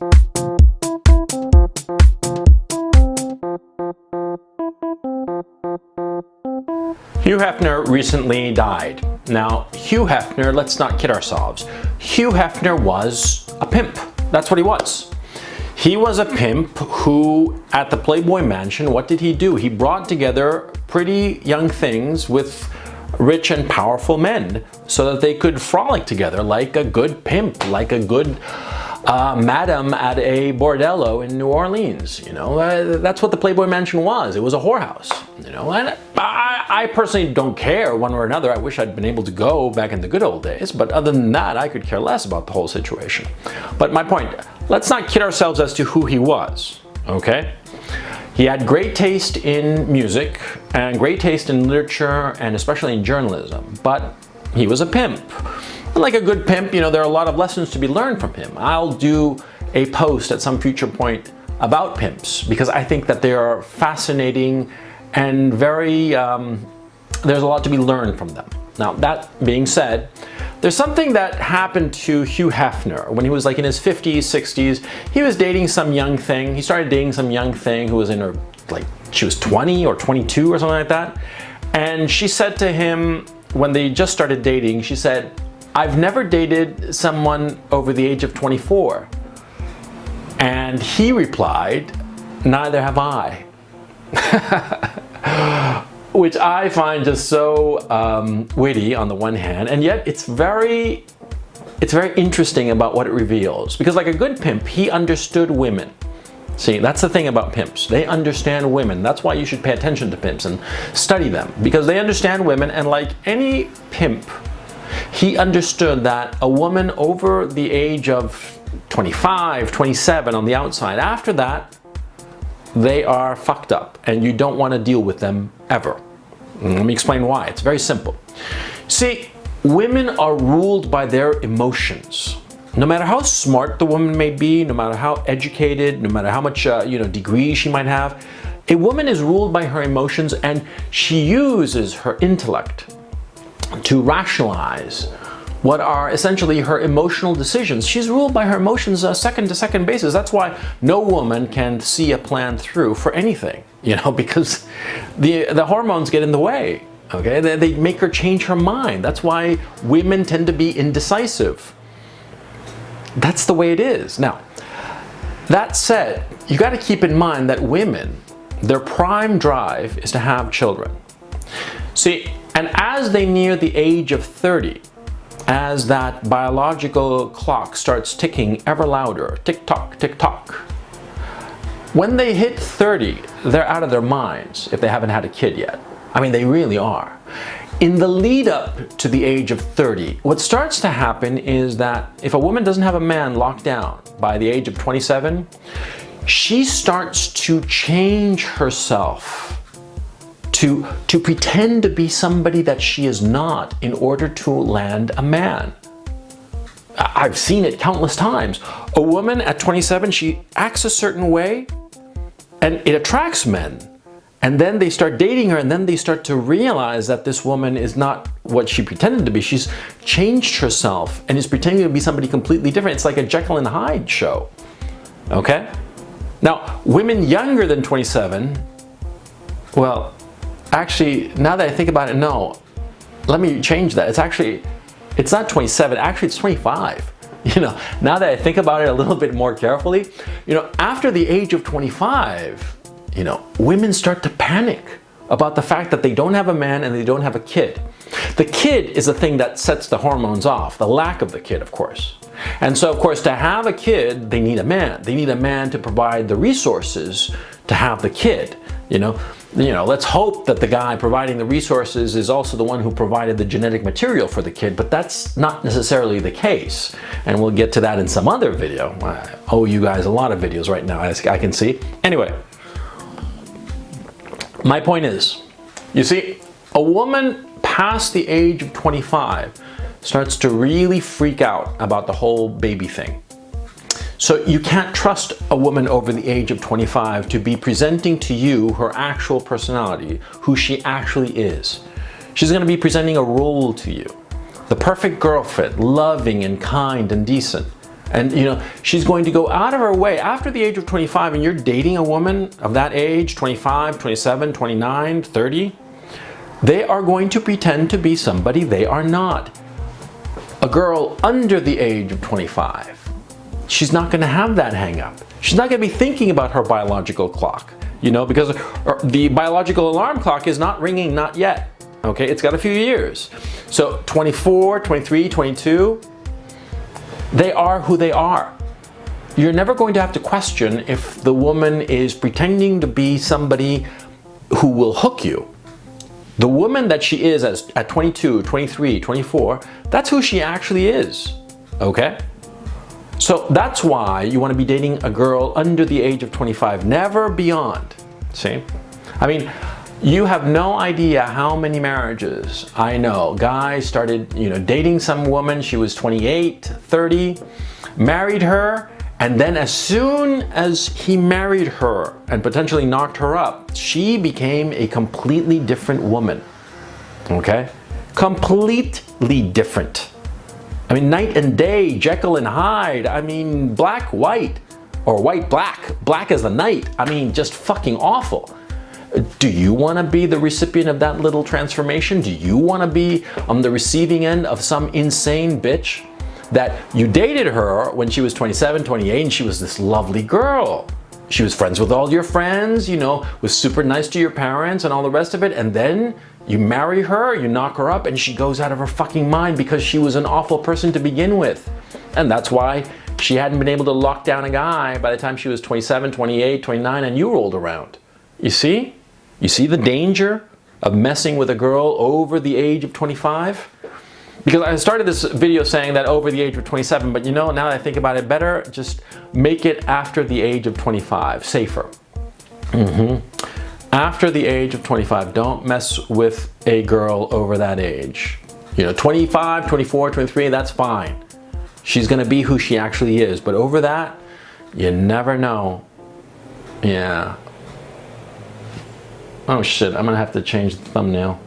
Hugh Hefner recently died. Now, Hugh Hefner, let's not kid ourselves. Hugh Hefner was a pimp. That's what he was. He was a pimp who, at the Playboy Mansion, what did he do? He brought together pretty young things with rich and powerful men so that they could frolic together like a good pimp, like a good madam at a bordello in New Orleans. You know, that's what the Playboy Mansion was. It was a whorehouse. You know, and I personally don't care one way or another. I wish I'd been able to go back in the good old days, but other than that, I could care less about the whole situation. But my point, let's not kid ourselves as to who he was, okay? He had great taste in music and great taste in literature and especially in journalism, but he was a pimp. And like a good pimp, you know, there are a lot of lessons to be learned from him. I'll do a post at some future point about pimps because I think that they are fascinating and very, there's a lot to be learned from them. Now, that being said, there's something that happened to Hugh Hefner when he was like in his 50s, 60s. He was dating some young thing. He started dating some young thing who was in her, like, she was 20 or 22 or something like that. And she said to him, when they just started dating, she said, "I've never dated someone over the age of 24. And he replied, "Neither have I." Which I find just so witty on the one hand, and yet it's very interesting about what it reveals. Because like a good pimp, he understood women. See, that's the thing about pimps. They understand women. That's why you should pay attention to pimps and study them. Because they understand women, and like any pimp, he understood that a woman over the age of 25, 27 on the outside, after that, they are fucked up and you don't want to deal with them ever. Let me explain why. It's very simple. See, women are ruled by their emotions. No matter how smart the woman may be, no matter how educated, no matter how much degree she might have, a woman is ruled by her emotions, and she uses her intellect to rationalize what are essentially her emotional decisions. She's ruled by her emotions second to second basis. That's why no woman can see a plan through for anything, you know, because the hormones get in the way, okay? They make her change her mind. That's why women tend to be indecisive. That's the way it is. Now, that said, you got to keep in mind that women, their prime drive is to have children. See, and as they near the age of 30, as that biological clock starts ticking ever louder, tick-tock, tick-tock, when they hit 30, they're out of their minds if they haven't had a kid yet. I mean, they really are. In the lead up to the age of 30, what starts to happen is that if a woman doesn't have a man locked down by the age of 27, she starts to change herself to pretend to be somebody that she is not in order to land a man. I've seen it countless times. A woman at 27, she acts a certain way and it attracts men. And then they start dating her, and then they start to realize that this woman is not what she pretended to be. She's changed herself and is pretending to be somebody completely different. It's like a Jekyll and Hyde show, okay? Now, women younger than 27, well, actually, now that I think about it, no, let me change that. It's not 27, actually it's 25. You know, now that I think about it a little bit more carefully, you know, after the age of 25, you know, women start to panic about the fact that they don't have a man and they don't have a kid. The kid is the thing that sets the hormones off, the lack of the kid, of course. And so, of course, to have a kid, they need a man. They need a man to provide the resources to have the kid, you know. Let's hope that the guy providing the resources is also the one who provided the genetic material for the kid, but that's not necessarily the case. And we'll get to that in some other video. I owe you guys a lot of videos right now, as I can see. Anyway, my point is, you see, a woman past the age of 25 starts to really freak out about the whole baby thing. So you can't trust a woman over the age of 25 to be presenting to you her actual personality, who she actually is. She's going to be presenting a role to you. The perfect girlfriend, loving and kind and decent. And she's going to go out of her way after the age of 25, and you're dating a woman of that age, 25, 27, 29, 30, they are going to pretend to be somebody they are not. A girl under the age of 25, she's not going to have that hang up. She's not going to be thinking about her biological clock, because the biological alarm clock is not ringing, not yet. Okay, it's got a few years. So 24, 23, 22, they are who they are. You're never going to have to question if the woman is pretending to be somebody who will hook you. The woman that she is at 22, 23, 24, that's who she actually is. Okay? So that's why you want to be dating a girl under the age of 25, never beyond. See? I mean, you have no idea how many marriages I know. Guys started, dating some woman, she was 28, 30, married her, and then as soon as he married her and potentially knocked her up, she became a completely different woman. Okay? Completely different. I mean, night and day, Jekyll and Hyde. I mean, black, white, or white, black. Black as the night. I mean, just fucking awful. Do you want to be the recipient of that little transformation? Do you want to be on the receiving end of some insane bitch that you dated her when she was 27, 28, and she was this lovely girl? She was friends with all your friends, was super nice to your parents and all the rest of it, and then you marry her, you knock her up, and she goes out of her fucking mind because she was an awful person to begin with. And that's why she hadn't been able to lock down a guy by the time she was 27, 28, 29, and you rolled around. You see? You see the danger of messing with a girl over the age of 25? Because I started this video saying that over the age of 27, but now that I think about it, better just make it after the age of 25, safer. After the age of 25, don't mess with a girl over that age. 25, 24, 23, that's fine. She's gonna be who she actually is, but over that, you never know. Yeah. Oh shit, I'm gonna have to change the thumbnail.